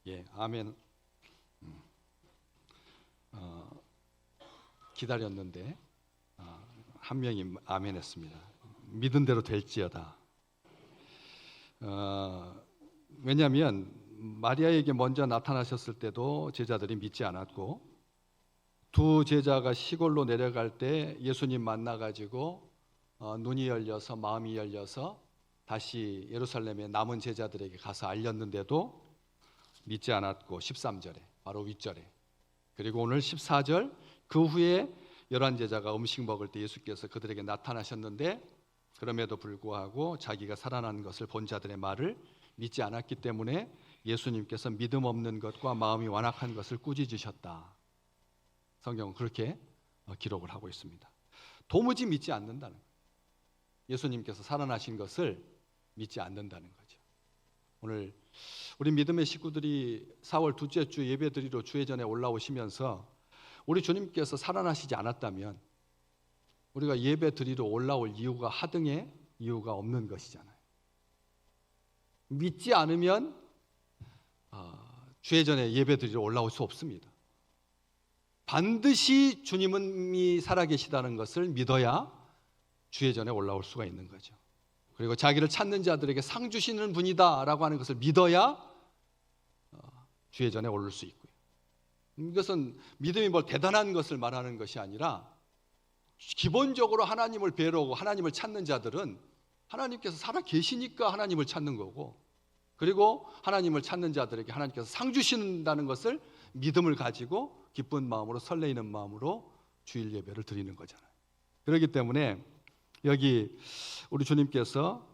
예, 아멘. 기다렸는데 한 명이 아멘했습니다. 믿은 대로 될지어다. 왜냐하면 마리아에게 먼저 나타나셨을 때도 제자들이 믿지 않았고, 두 제자가 시골로 내려갈 때 예수님 만나가지고 눈이 열려서 마음이 열려서 다시 예루살렘의 남은 제자들에게 가서 알렸는데도 믿지 않았고, 13절에 바로 윗절에, 그리고 오늘 14절, 그 후에 11제자가 음식 먹을 때 예수께서 그들에게 나타나셨는데 그럼에도 불구하고 자기가 살아난 것을 본 자들의 말을 믿지 않았기 때문에 예수님께서 믿음 없는 것과 마음이 완악한 것을 꾸짖으셨다. 성경은 그렇게 기록을 하고 있습니다. 도무지 믿지 않는다는 거예요. 예수님께서 살아나신 것을 믿지 않는다는 거죠. 오늘 우리 믿음의 식구들이 4월 둘째 주 예배드리러 주회전에 올라오시면서 우리 주님께서 살아나시지 않았다면 우리가 예배드리러 올라올 이유가 하등의 이유가 없는 것이잖아요. 믿지 않으면 주회전에 예배드리러 올라올 수 없습니다. 반드시 주님이 살아계시다는 것을 믿어야 주회전에 올라올 수가 있는 거죠. 그리고 자기를 찾는 자들에게 상 주시는 분이다라고 하는 것을 믿어야 주회전에 오를 수 있고요. 이것은 믿음이 뭘 대단한 것을 말하는 것이 아니라 기본적으로 하나님을 배우고 하나님을 찾는 자들은 하나님께서 살아 계시니까 하나님을 찾는 거고, 그리고 하나님을 찾는 자들에게 하나님께서 상 주신다는 것을 믿음을 가지고 기쁜 마음으로 설레이는 마음으로 주일 예배를 드리는 거잖아요. 그렇기 때문에 여기 우리 주님께서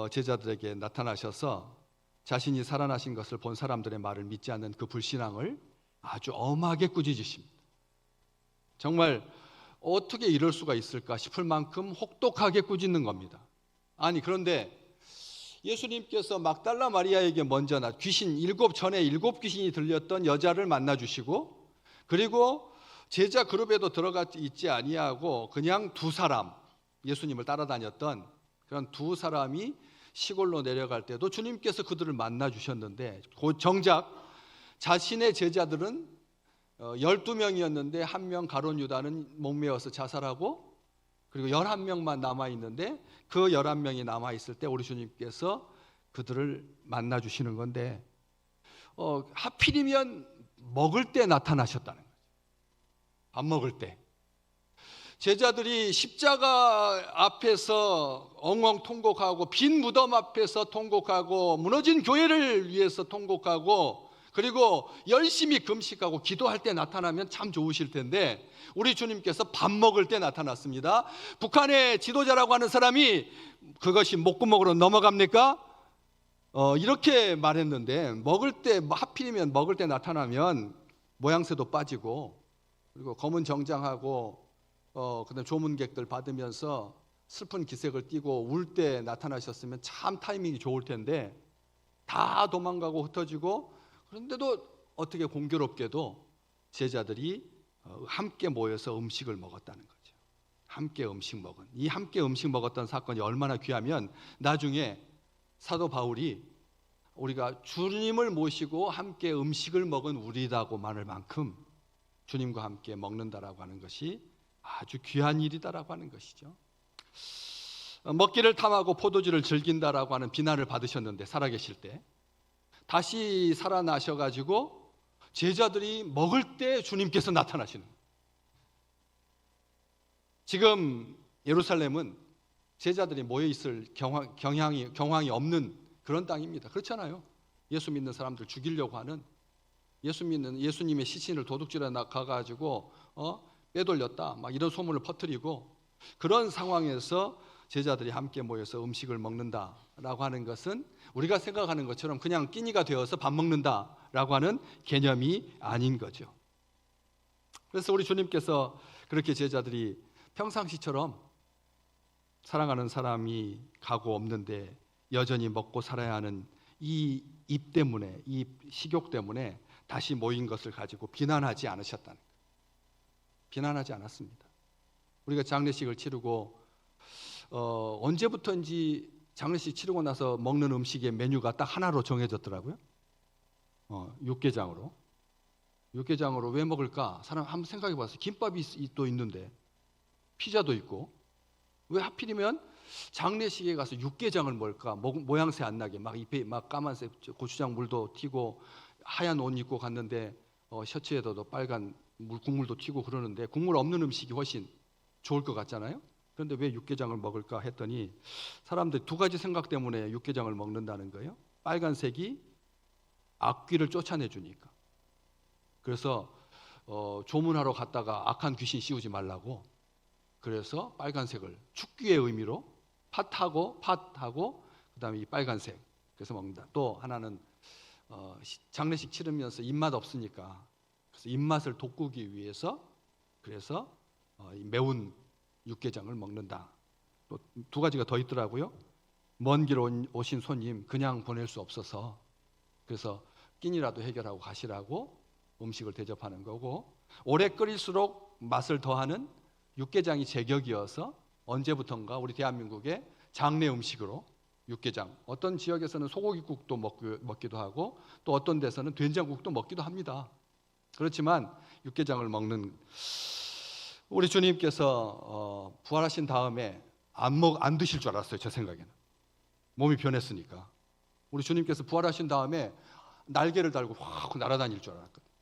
제자들에게 나타나셔서 자신이 살아나신 것을 본 사람들의 말을 믿지 않는 그 불신앙을 아주 엄하게 꾸짖으십니다. 정말 어떻게 이럴 수가 있을까 싶을 만큼 혹독하게 꾸짖는 겁니다. 아니, 그런데 예수님께서 막달라 마리아에게 먼저 귀신 전에 7귀신이 들렸던 여자를 만나 주시고, 그리고 제자 그룹에도 들어가 있지 아니하고 그냥 두 사람, 예수님을 따라다녔던 그런 두 사람이 시골로 내려갈 때도 주님께서 그들을 만나 주셨는데, 정작 자신의 제자들은 12명이었는데 한 명 가룟 유다는 목매어서 자살하고, 그리고 11명만 남아있는데 그 11명이 남아있을 때 우리 주님께서 그들을 만나 주시는 건데, 하필이면 먹을 때 나타나셨다는 거죠. 밥 먹을 때 제자들이 십자가 앞에서 엉엉 통곡하고, 빈 무덤 앞에서 통곡하고, 무너진 교회를 위해서 통곡하고, 그리고 열심히 금식하고 기도할 때 나타나면 참 좋으실 텐데 우리 주님께서 밥 먹을 때 나타났습니다. 북한의 지도자라고 하는 사람이 그것이 목구멍으로 넘어갑니까? 이렇게 말했는데, 먹을 때, 하필이면 먹을 때 나타나면 모양새도 빠지고, 그리고 검은 정장하고 그다음 조문객들 받으면서 슬픈 기색을 띠고 울 때 나타나셨으면 참 타이밍이 좋을 텐데 다 도망가고 흩어지고, 그런데도 어떻게 공교롭게도 제자들이 함께 모여서 음식을 먹었다는 거죠. 함께 음식 먹은, 이 함께 음식 먹었던 사건이 얼마나 귀하면 나중에 사도 바울이 우리가 주님을 모시고 함께 음식을 먹은 우리라고 말할 만큼 주님과 함께 먹는다라고 하는 것이 아주 귀한 일이다라고 하는 것이죠. 먹기를 탐하고 포도주를 즐긴다라고 하는 비난을 받으셨는데, 살아계실 때 다시 살아나셔가지고 제자들이 먹을 때 주님께서 나타나시는 거예요. 지금 예루살렘은 제자들이 모여있을 경황이 없는 그런 땅입니다. 그렇잖아요. 예수 믿는 사람들 죽이려고 하는, 예수님의 시신을 도둑질해 가가지고 빼돌렸다 막 이런 소문을 퍼뜨리고, 그런 상황에서 제자들이 함께 모여서 음식을 먹는다라고 하는 것은 우리가 생각하는 것처럼 그냥 끼니가 되어서 밥 먹는다라고 하는 개념이 아닌 거죠. 그래서 우리 주님께서 그렇게 제자들이 평상시처럼 사랑하는 사람이 가고 없는데 여전히 먹고 살아야 하는 이 입 때문에, 이 식욕 때문에 다시 모인 것을 가지고 비난하지 않으셨다는 거예요. 비난하지 않았습니다. 우리가 장례식을 치르고 언제부터인지 장례식 치르고 나서 먹는 음식의 메뉴가 딱 하나로 정해졌더라고요. 육개장으로. 육개장으로 왜 먹을까? 사람 한번 생각해 봤어요. 김밥이 또 있는데 피자도 있고 왜 하필이면 장례식에 가서 육개장을 먹을까? 모양새 안 나게 막 입에 막 까만색 고추장 물도 튀고 하얀 옷 입고 갔는데 셔츠에도 빨간 국물도 튀고 그러는데 국물 없는 음식이 훨씬 좋을 것 같잖아요. 그런데 왜 육개장을 먹을까 했더니 사람들 두 가지 생각 때문에 육개장을 먹는다는 거예요. 빨간색이 악귀를 쫓아내 주니까. 그래서 조문하러 갔다가 악한 귀신 씌우지 말라고. 그래서 빨간색을 축귀의 의미로 팥하고 그다음에 이 빨간색 그래서 먹는다. 또 하나는 장례식 치르면서 입맛 없으니까 그래서 입맛을 돋구기 위해서 그래서 이 매운 육개장을 먹는다. 또 두 가지가 더 있더라고요. 먼 길 오신 손님 그냥 보낼 수 없어서 그래서 끼니라도 해결하고 가시라고 음식을 대접하는 거고 오래 끓일수록 맛을 더하는 육개장이 제격이어서 언제부턴가 우리 대한민국의 장례 음식으로 육개장 어떤 지역에서는 소고기국도 먹기도 하고 또 어떤 데서는 된장국도 먹기도 합니다. 그렇지만 육개장을 먹는 우리 주님께서 부활하신 다음에 안 드실 줄 알았어요. 제 생각에는 몸이 변했으니까 우리 주님께서 부활하신 다음에 날개를 달고 확 날아다닐 줄 알았거든요.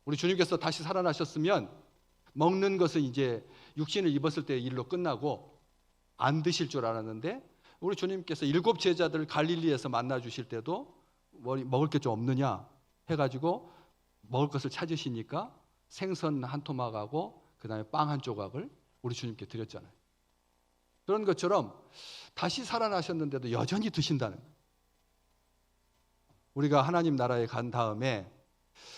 우리 주님께서 다시 살아나셨으면 먹는 것은 이제 육신을 입었을 때의 일로 끝나고 안 드실 줄 알았는데 우리 주님께서 7 제자들 갈릴리에서 만나 주실 때도 먹을 게 좀 없느냐 해가지고 먹을 것을 찾으시니까 생선 한 토막하고 그다음에 빵 한 조각을 우리 주님께 드렸잖아요. 그런 것처럼 다시 살아나셨는데도 여전히 드신다는 거예요. 우리가 하나님 나라에 간 다음에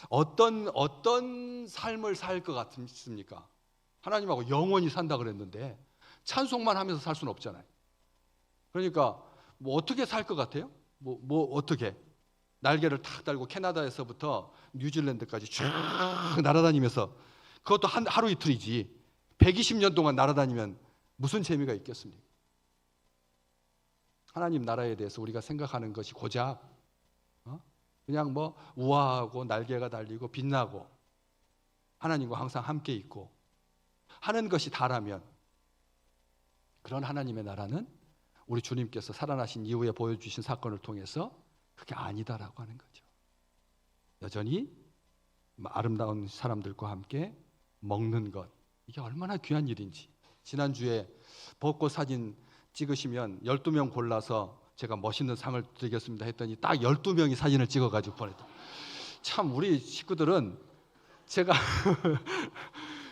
어떤 삶을 살 것 같습니까? 하나님하고 영원히 산다 그랬는데 찬송만 하면서 살 수는 없잖아요. 그러니까 뭐 어떻게 살 것 같아요? 뭐 어떻게 날개를 탁 달고 캐나다에서부터 뉴질랜드까지 쭉 날아다니면서 그것도 하루 이틀이지 120년 동안 날아다니면 무슨 재미가 있겠습니까? 하나님 나라에 대해서 우리가 생각하는 것이 고작 그냥 뭐 우아하고 날개가 달리고 빛나고 하나님과 항상 함께 있고 하는 것이 다라면 그런 하나님의 나라는 우리 주님께서 살아나신 이후에 보여주신 사건을 통해서 그게 아니다라고 하는 거죠. 여전히 아름다운 사람들과 함께 먹는 것 이게 얼마나 귀한 일인지 지난주에 벚꽃 사진 찍으시면 12명 골라서 제가 멋있는 상을 드리겠습니다 했더니 딱 12명이 사진을 찍어가지고 보냈다. 참 우리 식구들은 제가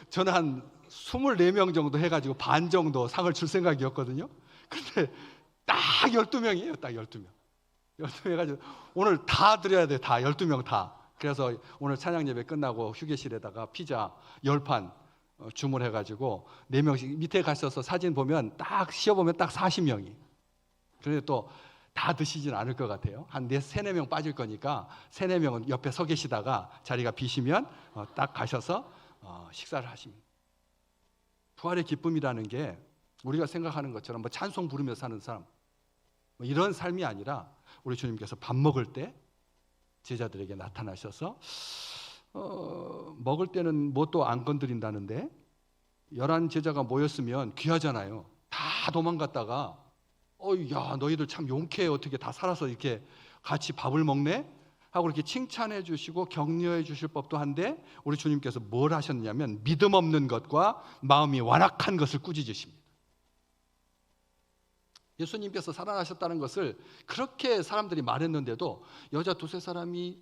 저는 한 24명 정도 해가지고 반 정도 상을 줄 생각이었거든요. 근데 딱 12명이에요. 딱 12명. 12명 해가지고 오늘 다 드려야 돼요. 다 12명 다. 그래서 오늘 찬양 예배 끝나고 휴게실에다가 피자 10판 주문해가지고 4명씩 밑에 가셔서 사진 보면 딱 씌어보면 딱 40명이. 그런데 또 다 드시진 않을 것 같아요. 한 3, 4명 빠질 거니까 3, 4명은 옆에 서 계시다가 자리가 비시면 딱 가셔서 식사를 하십니다. 부활의 기쁨이라는 게 우리가 생각하는 것처럼 뭐 찬송 부르며 사는 삶 뭐 이런 삶이 아니라 우리 주님께서 밥 먹을 때 제자들에게 나타나셔서 먹을 때는 뭣도 안 건드린다는데 11 제자가 모였으면 귀하잖아요. 다 도망갔다가 야 너희들 참 용케 어떻게 다 살아서 이렇게 같이 밥을 먹네 하고 이렇게 칭찬해 주시고 격려해 주실 법도 한데 우리 주님께서 뭘 하셨냐면 믿음 없는 것과 마음이 완악한 것을 꾸짖으십니다. 예수님께서 살아나셨다는 것을 그렇게 사람들이 말했는데도 여자 2, 3사람이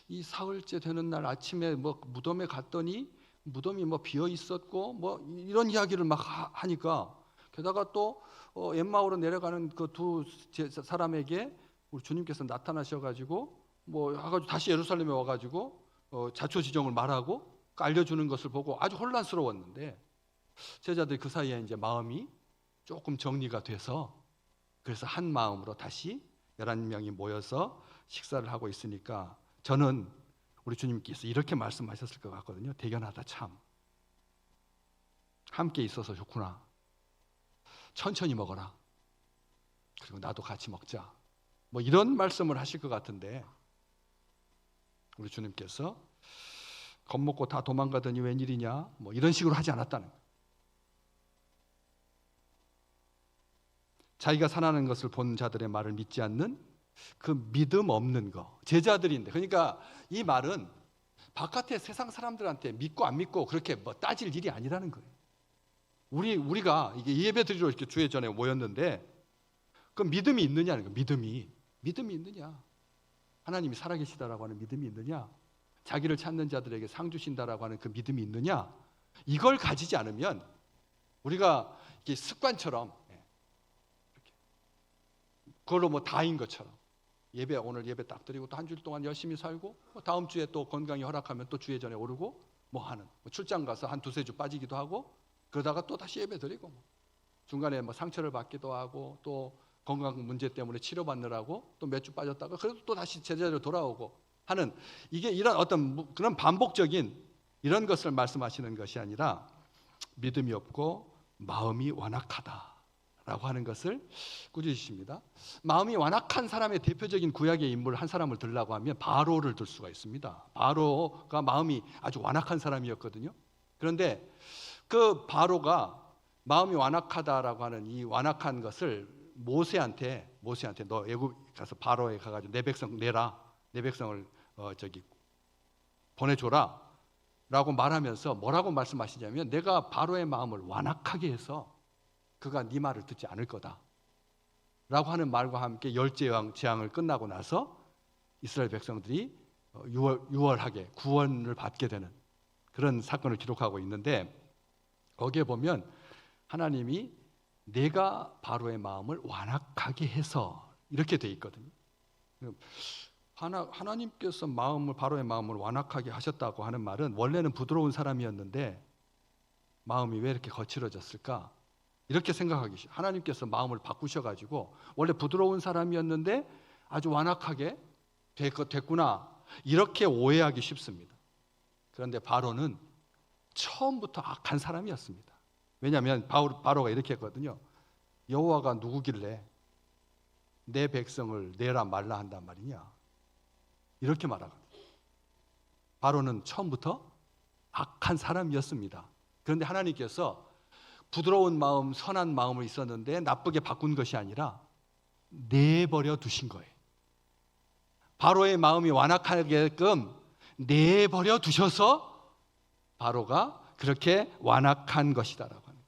이 사흘째 되는 날 아침에 뭐 무덤에 갔더니 무덤이 뭐 비어 있었고 뭐 이런 이야기를 막 하니까 게다가 또 엠마오로 내려가는 그 2 사람에게 우리 주님께서 나타나셔가지고 뭐 해가지고 다시 예루살렘에 와가지고 자초지종을 말하고 알려주는 것을 보고 아주 혼란스러웠는데 제자들이 그 사이에 이제 마음이 조금 정리가 돼서 그래서 한 마음으로 다시 11명이 모여서 식사를 하고 있으니까 저는 우리 주님께서 이렇게 말씀하셨을 것 같거든요. 대견하다 참. 함께 있어서 좋구나. 천천히 먹어라. 그리고 나도 같이 먹자. 뭐 이런 말씀을 하실 것 같은데 우리 주님께서 겁먹고 다 도망가더니 웬일이냐 뭐 이런 식으로 하지 않았다는 거예요. 자기가 살아나는 것을 본 자들의 말을 믿지 않는 그 믿음 없는 거, 제자들인데, 그러니까 이 말은 바깥에 세상 사람들한테 믿고 안 믿고 그렇게 뭐 따질 일이 아니라는 거예요. 우리가 이게 예배 드리러 이렇게 주회 전에 모였는데 그 믿음이 있느냐는 거예요. 믿음이 있느냐, 하나님이 살아계시다라고 하는 믿음이 있느냐, 자기를 찾는 자들에게 상 주신다라고 하는 그 믿음이 있느냐, 이걸 가지지 않으면 우리가 이게 습관처럼 그걸로 뭐 다인 것처럼 오늘 예배 딱 드리고 또 한 주일 동안 열심히 살고 다음 주에 또 건강이 허락하면 또 주회 전에 오르고 뭐 하는, 출장 가서 한 두세 주 빠지기도 하고 그러다가 또 다시 예배 드리고 중간에 뭐 상처를 받기도 하고 또 건강 문제 때문에 치료받느라고 또 몇 주 빠졌다가 그래도 또 다시 제자리로 돌아오고 하는, 이게 이런 어떤 그런 반복적인 이런 것을 말씀하시는 것이 아니라 믿음이 없고 마음이 완악하다 라고 하는 것을 꾸짖으십니다. 마음이 완악한 사람의 대표적인 구약의 인물 한 사람을 들라고 하면 바로를 들 수가 있습니다. 바로가 마음이 아주 완악한 사람이었거든요. 그런데 그 바로가 마음이 완악하다라고 하는 이 완악한 것을 모세한테 너 애굽 가서 바로에 가가지고 내 백성 내라, 내 백성을 보내줘라 라고 말하면서 뭐라고 말씀하시냐면, 내가 바로의 마음을 완악하게 해서 그가 네 말을 듣지 않을 거다 라고 하는 말과 함께 재앙을 끝나고 나서 이스라엘 백성들이 유월하게 구원을 받게 되는 그런 사건을 기록하고 있는데, 거기에 보면 하나님이 내가 바로의 마음을 완악하게 해서 이렇게 돼 있거든요. 하나님께서 바로의 마음을 완악하게 하셨다고 하는 말은 원래는 부드러운 사람이었는데 마음이 왜 이렇게 거칠어졌을까? 이렇게 생각하기 쉽죠. 하나님께서 마음을 바꾸셔가지고 원래 부드러운 사람이었는데 아주 완악하게 됐구나, 이렇게 오해하기 쉽습니다. 그런데 바로는 처음부터 악한 사람이었습니다. 왜냐하면 바로가 이렇게 했거든요. 여호와가 누구길래 내 백성을 내라 말라 한단 말이냐, 이렇게 말하거든요. 바로는 처음부터 악한 사람이었습니다. 그런데 하나님께서 부드러운 마음, 선한 마음을 있었는데 나쁘게 바꾼 것이 아니라 내버려 두신 거예요. 바로의 마음이 완악하게끔 내버려 두셔서 바로가 그렇게 완악한 것이다라고 하는 거예요.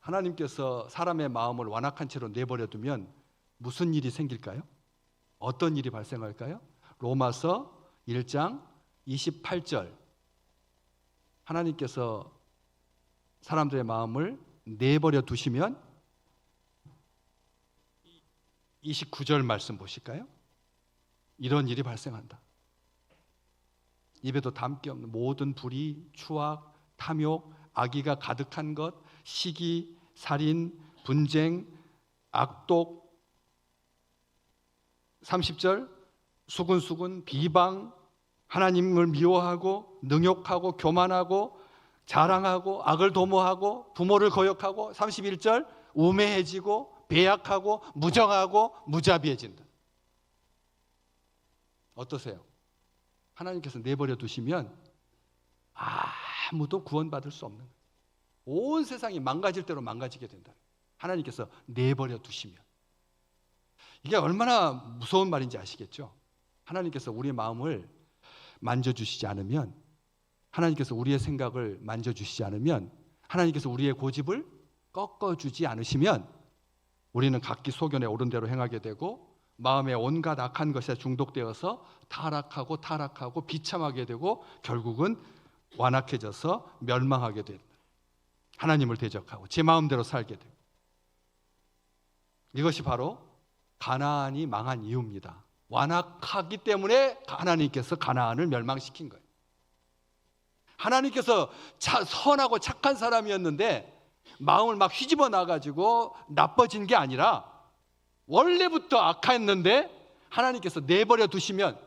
하나님께서 사람의 마음을 완악한 채로 내버려 두면 무슨 일이 생길까요? 어떤 일이 발생할까요? 로마서 1장 28절, 하나님께서 사람들의 마음을 내버려 두시면 29절 말씀 보실까요? 이런 일이 발생한다. 입에도 담기 없는 모든 불의, 추악, 탐욕, 악의가 가득한 것, 시기, 살인, 분쟁, 악독. 30절, 수군수군, 비방, 하나님을 미워하고 능욕하고 교만하고 자랑하고 악을 도모하고 부모를 거역하고. 31절, 우매해지고 배약하고 무정하고 무자비해진다. 어떠세요? 하나님께서 내버려 두시면 아무도 구원받을 수 없는 거예요. 온 세상이 망가질 대로 망가지게 된다. 하나님께서 내버려 두시면. 이게 얼마나 무서운 말인지 아시겠죠? 하나님께서 우리의 마음을 만져주시지 않으면, 하나님께서 우리의 생각을 만져주시지 않으면, 하나님께서 우리의 고집을 꺾어주지 않으시면 우리는 각기 소견에 오른 대로 행하게 되고 마음에 온갖 악한 것에 중독되어서 타락하고 비참하게 되고 결국은 완악해져서 멸망하게 된다. 하나님을 대적하고 제 마음대로 살게 되고. 이것이 바로 가나안이 망한 이유입니다. 완악하기 때문에 하나님께서 가나안을 멸망시킨 거예요. 하나님께서 선하고 착한 사람이었는데 마음을 막 휘집어 놔가지고 나빠진 게 아니라 원래부터 악했는데 하나님께서 내버려 두시면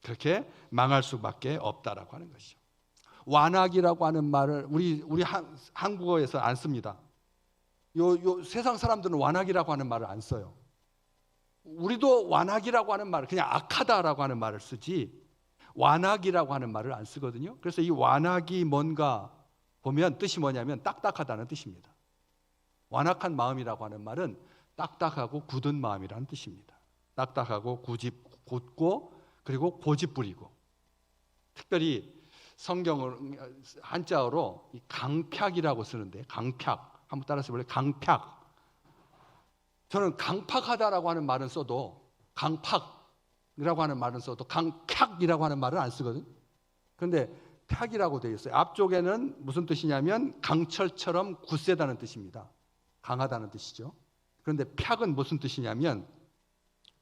그렇게 망할 수밖에 없다라고 하는 것이죠. 완악이라고 하는 말을 우리 한국어에서 안 씁니다. 요 세상 사람들은 완악이라고 하는 말을 안 써요. 우리도 완악이라고 하는 말을 그냥 악하다라고 하는 말을 쓰지 완악이라고 하는 말을 안 쓰거든요. 그래서 이 완악이 뭔가 보면 뜻이 뭐냐면 딱딱하다는 뜻입니다. 완악한 마음이라고 하는 말은 딱딱하고 굳은 마음이라는 뜻입니다. 딱딱하고 굳고 그리고 고집 부리고, 특별히 성경을 한자어로 이 강팍이라고 쓰는데, 강팍 한번 따라서 볼래요? 강팍. 저는 강팍하다라고 하는 말은 써도, 강팍이라고 하는 말은 써도 강팍이라고 하는 말은 안 쓰거든. 그런데 팍이라고 되어 있어요. 앞쪽에는 무슨 뜻이냐면 강철처럼 굳세다는 뜻입니다. 강하다는 뜻이죠. 그런데 팍은 무슨 뜻이냐면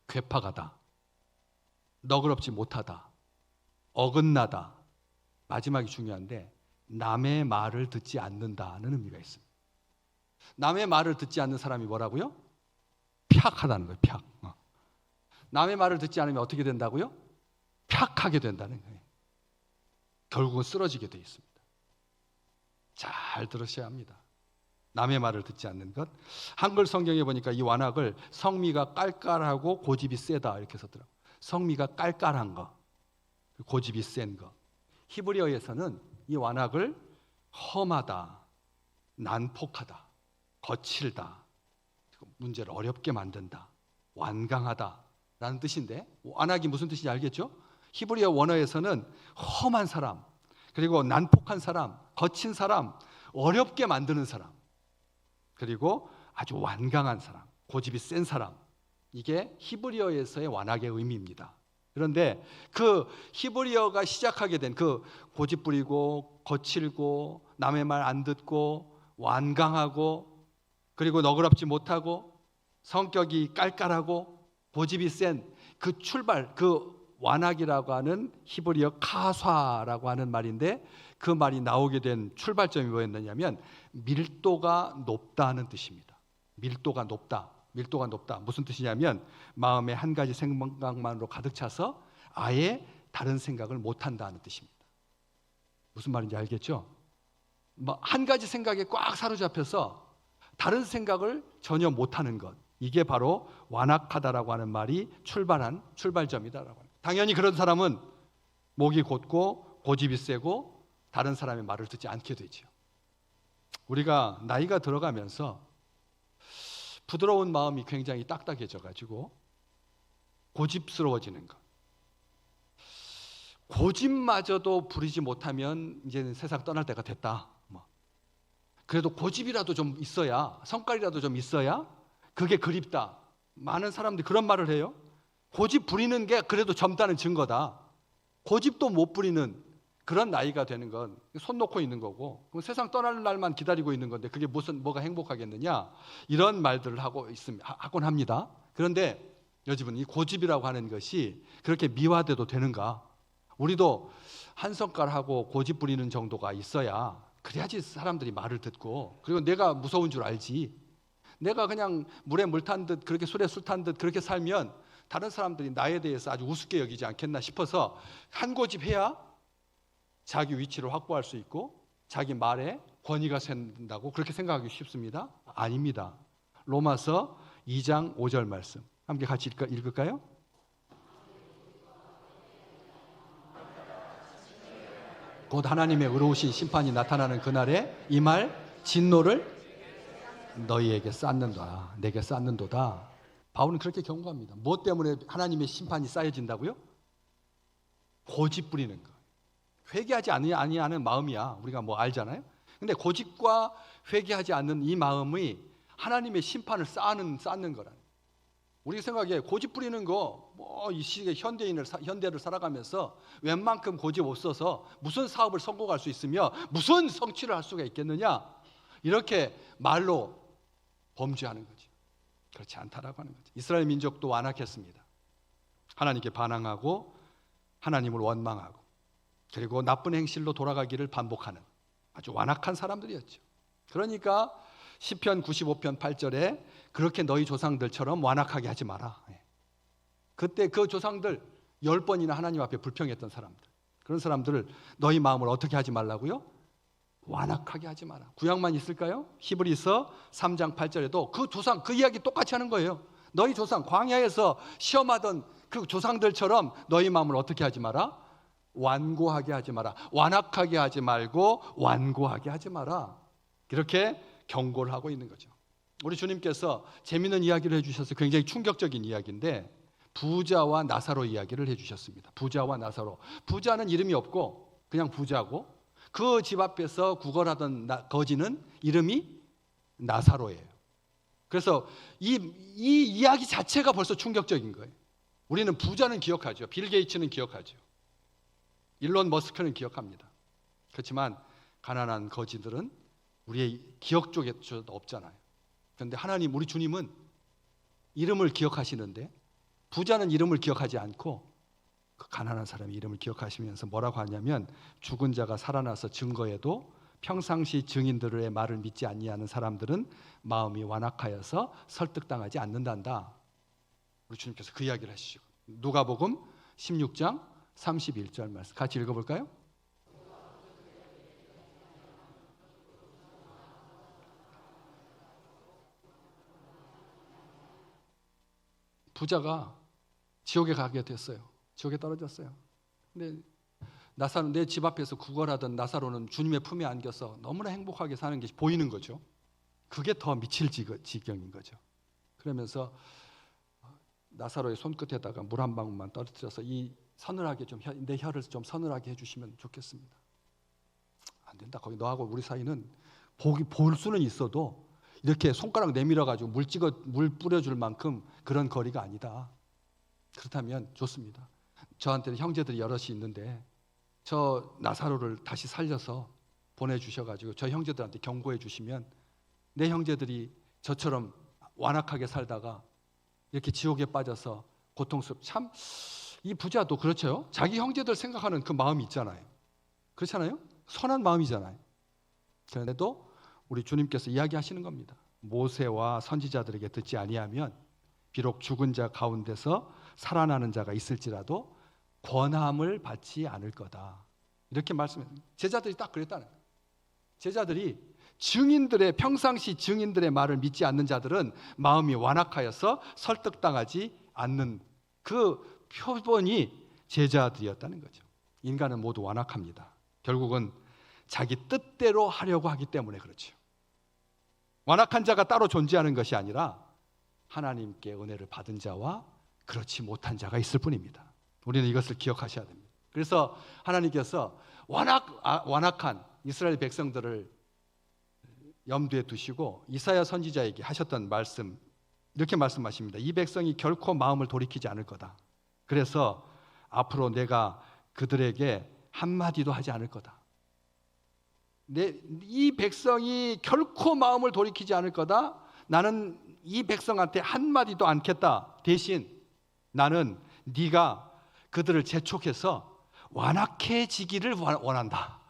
괴팍하다, 너그럽지 못하다, 어긋나다. 마지막이 중요한데 남의 말을 듣지 않는다는 의미가 있습니다. 남의 말을 듣지 않는 사람이 뭐라고요? 팍하다는 거예요. 팍. 남의 말을 듣지 않으면 어떻게 된다고요? 팍하게 된다는 거예요. 결국은 쓰러지게 되어 있습니다. 잘 들으셔야 합니다. 남의 말을 듣지 않는 것. 한글 성경에 보니까 이 완악을 성미가 깔깔하고 고집이 세다 이렇게 썼더라고요. 성미가 깔깔한 거, 고집이 센 거. 히브리어에서는 이 완악을 험하다, 난폭하다, 거칠다, 문제를 어렵게 만든다, 완강하다라는 뜻인데, 완악이 무슨 뜻인지 알겠죠? 히브리어 원어에서는 험한 사람, 그리고 난폭한 사람, 거친 사람, 어렵게 만드는 사람, 그리고 아주 완강한 사람, 고집이 센 사람, 이게 히브리어에서의 완악의 의미입니다. 그런데 그 히브리어가 시작하게 된 그 고집 부리고 거칠고 남의 말 안 듣고 완강하고 그리고 너그럽지 못하고 성격이 깔깔하고 고집이 센 그 출발, 그 완악이라고 하는 히브리어 카사라고 하는 말인데, 그 말이 나오게 된 출발점이 뭐였느냐면 밀도가 높다는 뜻입니다. 밀도가 높다. 밀도가 높다. 무슨 뜻이냐면 마음에 한 가지 생각만으로 가득 차서 아예 다른 생각을 못 한다는 뜻입니다. 무슨 말인지 알겠죠? 한 가지 생각에 꽉 사로잡혀서 다른 생각을 전혀 못 하는 것. 이게 바로 완악하다라고 하는 말이 출발점이다라고 합니다. 당연히 그런 사람은 목이 곧고 고집이 세고 다른 사람의 말을 듣지 않게 되죠. 우리가 나이가 들어가면서 부드러운 마음이 굉장히 딱딱해져 가지고 고집스러워지는 것. 고집마저도 부리지 못하면 이제는 세상 떠날 때가 됐다. 그래도 고집이라도 좀 있어야, 성깔이라도 좀 있어야 그게 그립다. 많은 사람들이 그런 말을 해요. 고집 부리는 게 그래도 젊다는 증거다. 고집도 못 부리는 그런 나이가 되는 건 손 놓고 있는 거고, 그럼 세상 떠날 날만 기다리고 있는 건데 그게 뭐가 행복하겠느냐, 이런 말들을 하곤 합니다. 그런데 여러분, 이 고집이라고 하는 것이 그렇게 미화돼도 되는가? 우리도 한 성깔하고 고집 부리는 정도가 있어야, 그래야지 사람들이 말을 듣고, 그리고 내가 무서운 줄 알지. 내가 그냥 물에 물 탄 듯, 그렇게 술에 술 탄 듯 그렇게 살면 다른 사람들이 나에 대해서 아주 우습게 여기지 않겠나 싶어서 한 고집 해야 자기 위치를 확보할 수 있고 자기 말에 권위가 생긴다고 그렇게 생각하기 쉽습니다. 아닙니다. 로마서 2장 5절 말씀 함께 같이 읽을까요? 곧 하나님의 의로우신 심판이 나타나는 그날에 이 말 진노를 너희에게 쌓는다, 내게 쌓는도다. 바울은 그렇게 경고합니다. 무엇 때문에 하나님의 심판이 쌓여진다고요? 고집 부리는 거. 회개하지 아니하는 마음이야. 우리가 알잖아요. 근데 고집과 회개하지 않는 이 마음이 하나님의 심판을 쌓는 거라는. 우리 생각에 고집 부리는 거, 이 시기에 현대를 살아가면서 웬만큼 고집 없어서 무슨 사업을 성공할 수 있으며 무슨 성취를 할 수가 있겠느냐, 이렇게 말로 범죄하는 거죠. 그렇지 않다라고 하는 거죠. 이스라엘 민족도 완악했습니다. 하나님께 반항하고 하나님을 원망하고 그리고 나쁜 행실로 돌아가기를 반복하는 아주 완악한 사람들이었죠. 그러니까 시편 95편 8절에 그렇게 너희 조상들처럼 완악하게 하지 마라. 그때 그 조상들 10번이나 하나님 앞에 불평했던 사람들, 그런 사람들을 너희 마음을 어떻게 하지 말라고요? 완악하게 하지 마라. 구약만 있을까요? 히브리서 3장 8절에도 그 이야기 똑같이 하는 거예요. 너희 조상 광야에서 시험하던 그 조상들처럼 너희 마음을 어떻게 하지 마라? 완고하게 하지 마라. 완악하게 하지 말고 완고하게 하지 마라. 이렇게 경고를 하고 있는 거죠. 우리 주님께서 재미있는 이야기를 해주셔서 굉장히 충격적인 이야기인데 부자와 나사로 이야기를 해주셨습니다. 부자와 나사로. 부자는 이름이 없고 그냥 부자고 그 집 앞에서 구걸하던 거지는 이름이 나사로예요. 그래서 이 이야기 자체가 벌써 충격적인 거예요. 우리는 부자는 기억하죠. 빌 게이츠는 기억하죠. 일론 머스크는 기억합니다. 그렇지만 가난한 거지들은 우리의 기억 쪽에도 없잖아요. 그런데 하나님, 우리 주님은 이름을 기억하시는데 부자는 이름을 기억하지 않고 그 가난한 사람의 이름을 기억하시면서 뭐라고 하냐면 죽은 자가 살아나서 증거해도 평상시 증인들의 말을 믿지 아니하는 사람들은 마음이 완악하여서 설득당하지 않는단다. 우리 주님께서 그 이야기를 하시죠. 누가복음 16장 31절 말씀 같이 읽어볼까요? 부자가 지옥에 가게 됐어요. 지옥에 떨어졌어요. 근데 나사로, 내 집 앞에서 구걸하던 나사로는 주님의 품에 안겨서 너무나 행복하게 사는 게 보이는 거죠. 그게 더 미칠 지경인 거죠. 그러면서 나사로의 손끝에다가 물 한 방울만 떨어뜨려서 이 서늘하게 좀 내 혀를 좀 서늘하게 해주시면 좋겠습니다. 안 된다. 거기 너하고 우리 사이는 볼 수는 있어도 이렇게 손가락 내밀어 가지고 물 뿌려줄 만큼 그런 거리가 아니다. 그렇다면 좋습니다. 저한테는 형제들이 여럿이 있는데 저 나사로를 다시 살려서 보내주셔가지고 저 형제들한테 경고해 주시면 내 형제들이 저처럼 완악하게 살다가 이렇게 지옥에 빠져서 참 이 부자도 그렇죠. 자기 형제들 생각하는 그 마음이 있잖아요. 그렇잖아요. 선한 마음이잖아요. 그런데도 우리 주님께서 이야기하시는 겁니다. 모세와 선지자들에게 듣지 아니하면 비록 죽은 자 가운데서 살아나는 자가 있을지라도 권함을 받지 않을 거다. 이렇게 말씀해요. 제자들이 딱 그랬다는 거예요. 제자들이 평상시 증인들의 말을 믿지 않는 자들은 마음이 완악하여서 설득당하지 않는 그 표본이 제자들이었다는 거죠. 인간은 모두 완악합니다. 결국은 자기 뜻대로 하려고 하기 때문에 그렇죠. 완악한 자가 따로 존재하는 것이 아니라 하나님께 은혜를 받은 자와 그렇지 못한 자가 있을 뿐입니다. 우리는 이것을 기억하셔야 됩니다. 그래서 하나님께서 완악한 이스라엘 백성들을 염두에 두시고 이사야 선지자에게 하셨던 말씀, 이렇게 말씀하십니다. 이 백성이 결코 마음을 돌이키지 않을 거다. 그래서 앞으로 내가 그들에게 한마디도 하지 않을 거다. 이 백성이 결코 마음을 돌이키지 않을 거다. 나는 이 백성한테 한마디도 않겠다. 대신 나는 네가 그들을 재촉해서 완악해지기를 원한다.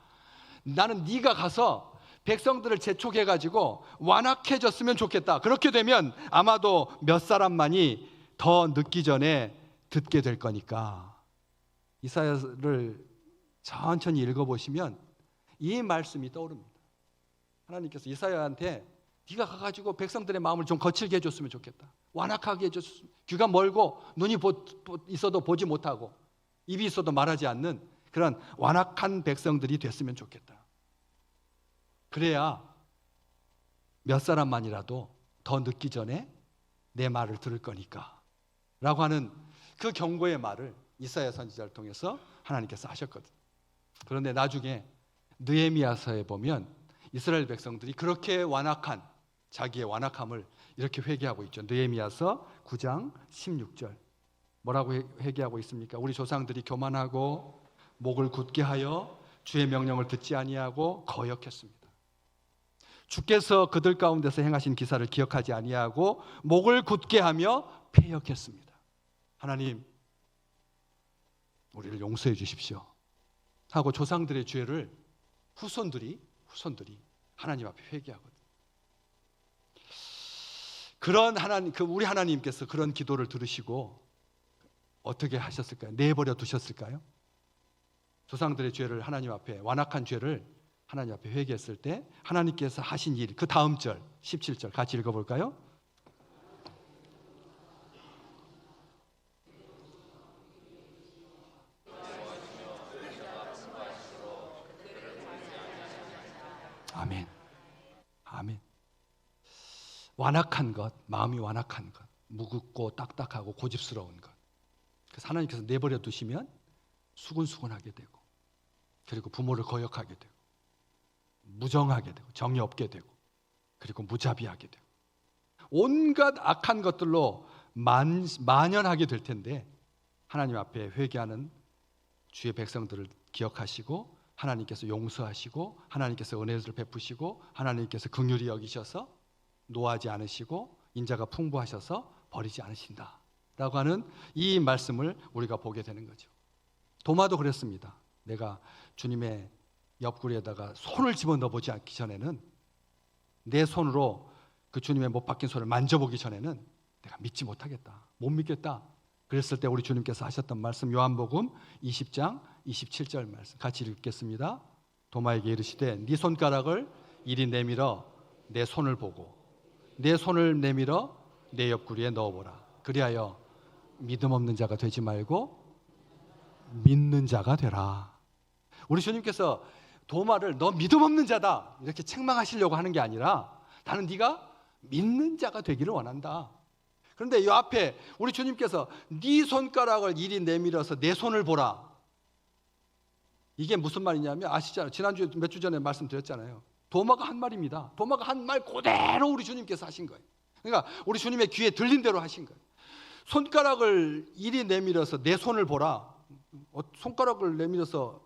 나는 네가 가서 백성들을 재촉해가지고 완악해졌으면 좋겠다. 그렇게 되면 아마도 몇 사람만이 더 늦기 전에 듣게 될 거니까. 이사야를 천천히 읽어보시면 이 말씀이 떠오릅니다. 하나님께서 이사야한테 네가 가가지고 백성들의 마음을 좀 거칠게 해줬으면 좋겠다. 완악하게 해줬으면, 귀가 멀고 눈이 있어도 보지 못하고 입이 있어도 말하지 않는 그런 완악한 백성들이 됐으면 좋겠다. 그래야 몇 사람만이라도 더 늦기 전에 내 말을 들을 거니까 라고 하는 그 경고의 말을 이사야 선지자를 통해서 하나님께서 하셨거든. 그런데 나중에 느헤미야서에 보면 이스라엘 백성들이 그렇게 자기의 완악함을 이렇게 회개하고 있죠. 느헤미야서 9장 16절 뭐라고 회개하고 있습니까? 우리 조상들이 교만하고 목을 굳게 하여 주의 명령을 듣지 아니하고 거역했습니다. 주께서 그들 가운데서 행하신 기사를 기억하지 아니하고 목을 굳게 하며 패역했습니다. 하나님, 우리를 용서해 주십시오 하고 조상들의 죄를 후손들이 하나님 앞에 회개하거든요. 그런 우리 하나님께서 그런 기도를 들으시고 어떻게 하셨을까요? 내버려 두셨을까요? 조상들의 죄를 하나님 앞에, 완악한 죄를 하나님 앞에 회개했을 때 하나님께서 하신 일, 그 다음 절 17절 같이 읽어볼까요? 완악한 것, 마음이 완악한 것, 무겁고 딱딱하고 고집스러운 것. 그래서 하나님께서 내버려 두시면 수근수근하게 되고, 그리고 부모를 거역하게 되고, 무정하게 되고, 정이 없게 되고, 그리고 무자비하게 되고, 온갖 악한 것들로 만연하게 될 텐데, 하나님 앞에 회개하는 주의 백성들을 기억하시고, 하나님께서 용서하시고, 하나님께서 은혜를 베푸시고, 하나님께서 긍휼히 여기셔서 노하지 않으시고 인자가 풍부하셔서 버리지 않으신다 라고 하는 이 말씀을 우리가 보게 되는 거죠. 도마도 그랬습니다. 내가 주님의 옆구리에다가 손을 집어넣어 보지 않기 전에는, 내 손으로 그 주님의 못 박힌 손을 만져보기 전에는 내가 믿지 못하겠다, 못 믿겠다. 그랬을 때 우리 주님께서 하셨던 말씀, 요한복음 20장 27절 말씀 같이 읽겠습니다. 도마에게 이르시되 네 손가락을 이리 내밀어 내 손을 보고 내 손을 내밀어 내 옆구리에 넣어보라. 그리하여 믿음 없는 자가 되지 말고 믿는 자가 되라. 우리 주님께서 도마를 너 믿음 없는 자다 이렇게 책망하시려고 하는 게 아니라, 나는 네가 믿는 자가 되기를 원한다. 그런데 이 앞에 우리 주님께서 네 손가락을 이리 내밀어서 내 손을 보라. 이게 무슨 말이냐면, 아시잖아요. 지난주에 몇 주 전에 말씀드렸잖아요. 도마가 한 말입니다. 도마가 한 말 그대로 우리 주님께서 하신 거예요. 그러니까 우리 주님의 귀에 들린 대로 하신 거예요. 손가락을 이리 내밀어서 내 손을 보라. 손가락을 내밀어서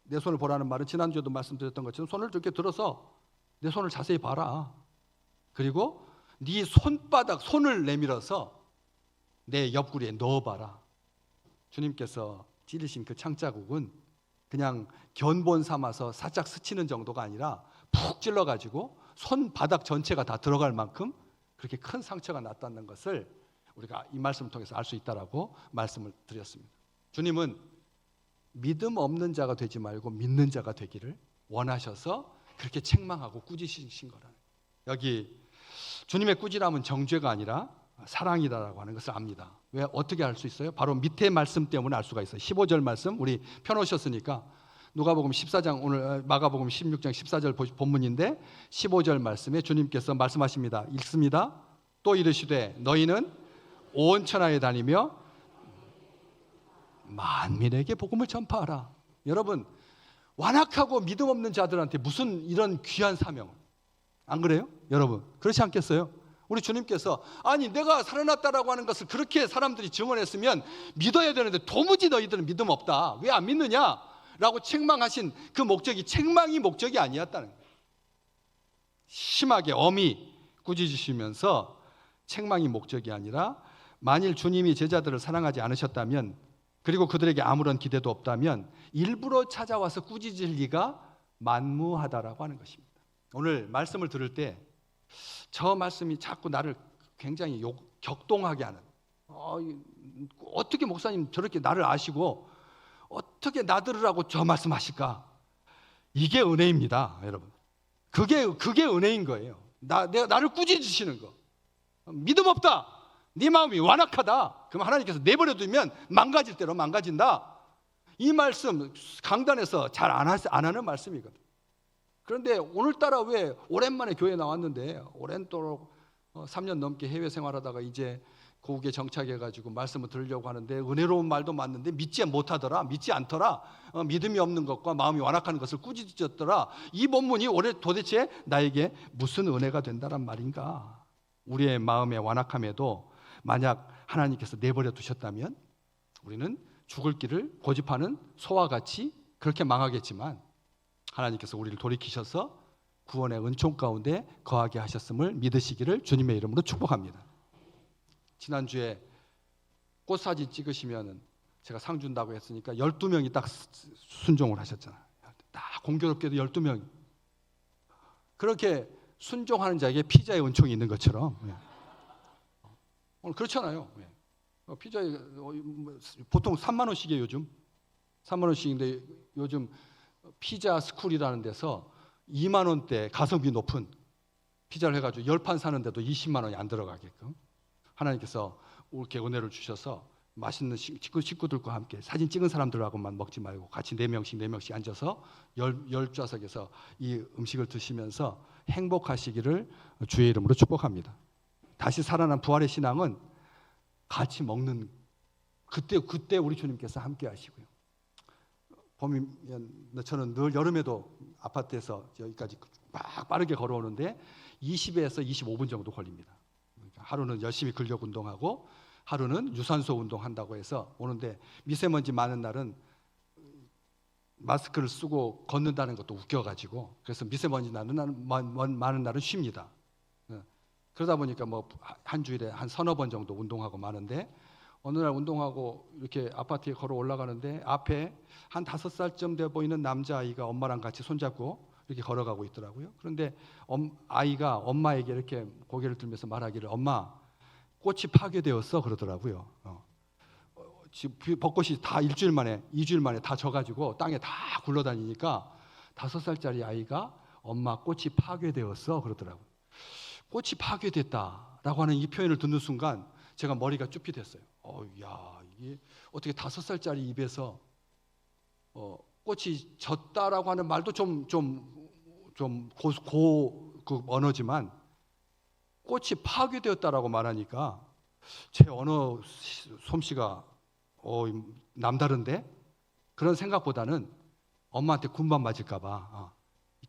내 손을 보라는 말은 지난주에도 말씀드렸던 것처럼 손을 이렇게 들어서 내 손을 자세히 봐라. 그리고 네 손바닥, 손을 내밀어서 내 옆구리에 넣어봐라. 주님께서 찌르신 그 창자국은 그냥 견본 삼아서 살짝 스치는 정도가 아니라 푹 찔러가지고 손바닥 전체가 다 들어갈 만큼 그렇게 큰 상처가 났다는 것을 우리가 이 말씀을 통해서 알 수 있다라고 말씀을 드렸습니다. 주님은 믿음 없는 자가 되지 말고 믿는 자가 되기를 원하셔서 그렇게 책망하고 꾸짖으신 거라는 거예요. 여기 주님의 꾸지람은 정죄가 아니라 사랑이다라고 하는 것을 압니다. 왜, 어떻게 알 수 있어요? 바로 밑에 말씀 때문에 알 수가 있어요. 15절 말씀 우리 펴놓으셨으니까, 누가복음 14장, 오늘 마가복음 16장 14절 본문인데 15절 말씀에 주님께서 말씀하십니다. 읽습니다. 또 이르시되 너희는 온 천하에 다니며 만민에게 복음을 전파하라. 여러분, 완악하고 믿음 없는 자들한테 무슨 이런 귀한 사명, 안 그래요? 여러분, 그렇지 않겠어요? 우리 주님께서 아니 내가 살아났다라고 하는 것을 그렇게 사람들이 증언했으면 믿어야 되는데 도무지 너희들은 믿음 없다, 왜 안 믿느냐 라고 책망하신 그 목적이 책망이 목적이 아니었다는 거예요. 심하게 엄히 꾸짖으시면서 책망이 목적이 아니라, 만일 주님이 제자들을 사랑하지 않으셨다면, 그리고 그들에게 아무런 기대도 없다면 일부러 찾아와서 꾸짖을 리가 만무하다라고 하는 것입니다. 오늘 말씀을 들을 때 저 말씀이 자꾸 나를 굉장히 격동하게 하는, 어떻게 목사님 저렇게 나를 아시고 어떻게 나들으라고 저 말씀하실까? 이게 은혜입니다, 여러분. 그게 은혜인 거예요. 나를 꾸짖으시는 거. 믿음 없다, 네 마음이 완악하다, 그럼 하나님께서 내버려 두면 망가질 대로 망가진다. 이 말씀 강단에서 잘 안 하는 말씀이거든. 그런데 오늘따라 왜 오랜만에 교회 나왔는데, 오랜도록 3년 넘게 해외 생활하다가 이제 고국에 정착해가지고 말씀을 들으려고 하는데, 은혜로운 말도 맞는데 믿지 못하더라, 믿지 않더라, 믿음이 없는 것과 마음이 완악한 것을 꾸짖었더라. 이 본문이 올해 도대체 나에게 무슨 은혜가 된다란 말인가? 우리의 마음의 완악함에도 만약 하나님께서 내버려 두셨다면 우리는 죽을 길을 고집하는 소와 같이 그렇게 망하겠지만, 하나님께서 우리를 돌이키셔서 구원의 은총 가운데 거하게 하셨음을 믿으시기를 주님의 이름으로 축복합니다. 지난주에 꽃사진 찍으시면 제가 상 준다고 했으니까 12명이 딱 순종을 하셨잖아요. 딱 공교롭게도 12명이. 그렇게 순종하는 자에게 피자의 은총이 있는 것처럼, 오늘 그렇잖아요. 피자에 보통 3만 원씩이에요. 요즘 3만 원씩인데, 요즘 피자 스쿨이라는 데서 2만 원대 가성비 높은 피자를 해가지고 10판 사는데도 20만 원이 안 들어가게끔 하나님께서 이렇게 은혜를 주셔서 맛있는 식구들과 함께 사진 찍은 사람들하고만 먹지 말고 같이 4명씩 앉아서 열 좌석에서 이 음식을 드시면서 행복하시기를 주의 이름으로 축복합니다. 다시 살아난 부활의 신앙은 같이 먹는 그때 우리 주님께서 함께 하시고요. 봄이면 저는 늘 여름에도 아파트에서 여기까지 막 빠르게 걸어오는데 20에서 25분 정도 걸립니다. 그러니까 하루는 열심히 근력 운동하고 하루는 유산소 운동한다고 해서 오는데 미세먼지 많은 날은 마스크를 쓰고 걷는다는 것도 웃겨가지고 그래서 미세먼지 많은 날은 쉽니다. 그러다 보니까 뭐 한 주일에 한 서너 번 정도 운동하고 마는데 어느 날 운동하고 이렇게 아파트에 걸어 올라가는데 앞에 한 5살쯤 돼 보이는 남자아이가 엄마랑 같이 손잡고 이렇게 걸어가고 있더라고요. 그런데 아이가 엄마에게 이렇게 고개를 들면서 말하기를 엄마 꽃이 파괴되었어 그러더라고요. 벚꽃이 다 2주일 만에 다 져가지고 땅에 다 굴러다니니까 5살짜리 아이가 엄마 꽃이 파괴되었어 그러더라고요. 꽃이 파괴됐다라고 하는 이 표현을 듣는 순간 제가 머리가 쭈삣 됐어요. 야 이게 어떻게 5살짜리 입에서 꽃이 졌다라고 하는 말도 그 언어지만 꽃이 파괴되었다라고 말하니까 제 언어 솜씨가 남다른데 그런 생각보다는 엄마한테 군밤 맞을까봐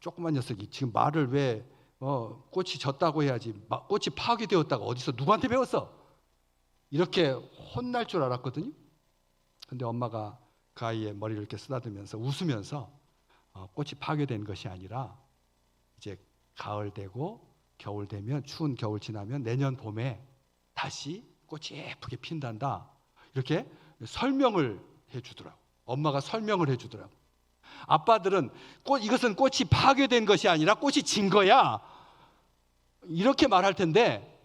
조그만 녀석이 지금 말을 왜 꽃이 졌다고 해야지 꽃이 파괴되었다고 어디서 누구한테 배웠어? 이렇게 혼날 줄 알았거든요. 근데 엄마가 그 아이의 머리를 이렇게 쓰다듬으면서 웃으면서 꽃이 파괴된 것이 아니라 이제 가을 되고 겨울 되면 추운 겨울 지나면 내년 봄에 다시 꽃이 예쁘게 핀단다. 이렇게 설명을 해주더라고. 엄마가 설명을 해주더라고. 아빠들은 이것은 꽃이 파괴된 것이 아니라 꽃이 진 거야. 이렇게 말할 텐데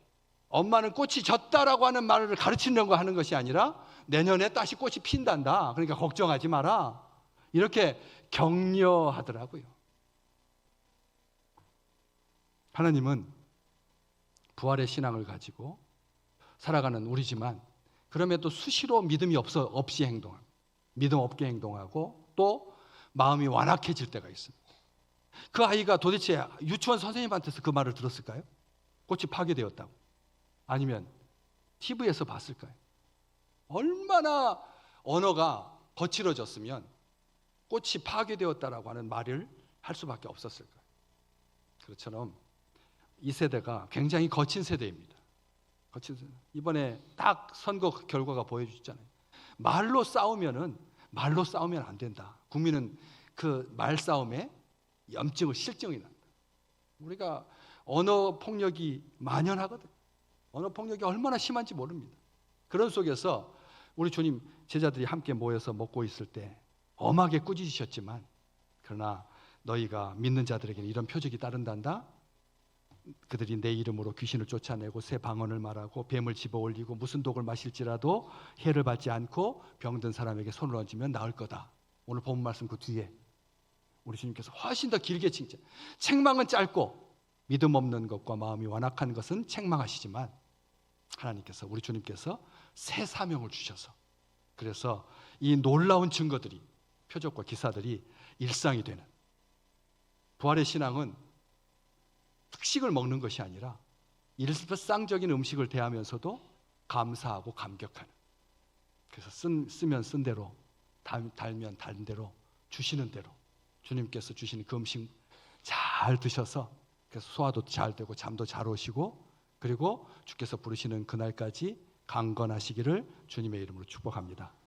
엄마는 꽃이 졌다라고 하는 말을 가르치려고 하는 것이 아니라 내년에 다시 꽃이 핀단다. 그러니까 걱정하지 마라. 이렇게 격려하더라고요. 하나님은 부활의 신앙을 가지고 살아가는 우리지만 그럼에도 수시로 믿음이 없이 행동하고 믿음 없게 행동하고 또 마음이 완악해질 때가 있습니다. 그 아이가 도대체 유치원 선생님한테서 그 말을 들었을까요? 꽃이 파괴되었다고. 아니면 TV에서 봤을까요? 얼마나 언어가 거칠어졌으면 꽃이 파괴되었다라고 하는 말을 할 수밖에 없었을까요? 그것처럼 이 세대가 굉장히 거친 세대입니다. 거친 세대. 이번에 딱 선거 결과가 보여주잖아요. 말로 싸우면 안 된다. 국민은 그 말싸움에 실증이 난다. 우리가 언어 폭력이 만연하거든. 언어 폭력이 얼마나 심한지 모릅니다. 그런 속에서 우리 주님 제자들이 함께 모여서 먹고 있을 때 엄하게 꾸짖으셨지만 그러나 너희가 믿는 자들에게는 이런 표적이 따른단다. 그들이 내 이름으로 귀신을 쫓아내고 새 방언을 말하고 뱀을 집어올리고 무슨 독을 마실지라도 해를 받지 않고 병든 사람에게 손을 얹으면 나을 거다. 오늘 본 말씀 그 뒤에 우리 주님께서 훨씬 더 길게 칭찬. 책망은 짧고 믿음 없는 것과 마음이 완악한 것은 책망하시지만 하나님께서 우리 주님께서 새 사명을 주셔서 그래서 이 놀라운 증거들이 표적과 기사들이 일상이 되는 부활의 신앙은 특식을 먹는 것이 아니라 일상적인 음식을 대하면서도 감사하고 감격하는 그래서 쓰면 쓴 대로 달면 단 대로 주시는 대로 주님께서 주시는 그 음식 잘 드셔서 그래서 소화도 잘 되고 잠도 잘 오시고 그리고 주께서 부르시는 그날까지 강건하시기를 주님의 이름으로 축복합니다.